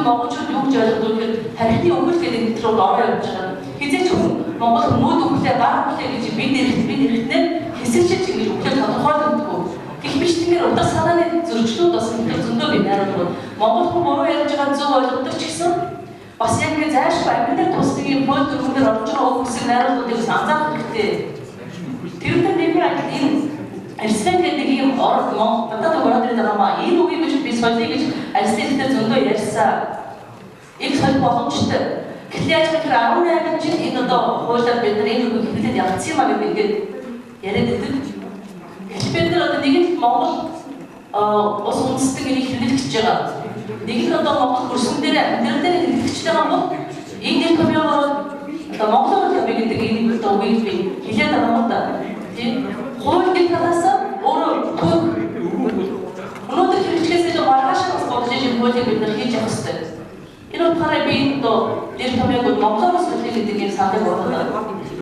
монголчууд юу гэж ойлгодог вэ гэхээр тархины өгөл гэдэг энэ рүү ороо явж байгаа. Хизээч Монгол хүмүүд өгөхтэй баг өгөхтэй гэж бид нэрэхтээ хэсэгчилж ингэж өгөхтэй тодорхойлогддог. Гэх мэт тиймэр утга санааны зөрчлүүд бас их зөндөө би найруулдаг. Монгол хүн буруу ярьж байгаа зөв ойлгодог ч гэсэн бас яг ингэ зайлшгүй амьд тусдаг юм хөл төрөмдөр орж байгаа хүмүүсийг найруулгуудыг анзаарах хэрэгтэй. Тэрүүгээр нэмэр энэ арслан гэдэг юм надад ороод ирэх юм аа. Энэ үгийг гэж би солиё гэж арслантай зөндөө ярьсан. Их солих боломжтой. Гэтэл яаж гэхээр 18 жил энэ одоо хуулиар бид нар энэ үгийг хэлээд явцсан юм аа гэдэг ингээд яриад байдаг. Бид нар одоо нэг нь Монгол ус үндэстэн энийг хэрэглэж байгаа. Нэг нь одоо Монгол хөрсөн дээр амьдрал дээр хэрэглэж байгаа бол энэ нэг томьёогоор одоо Монгол хэл гэдэг энэ одоо үгийг би хэлээд байгаа юм да. Тийм хуулийн талаас өөрөө төв өнөөдөр хэрэгжихээс илүү маргааш бас бодож ийм хуулийг бид нар хийж явах хэрэгтэй. Энэ утгаараа би одоо нэг томьёогод Монголоос хэлэх гэдэг юм санааг бодлоо.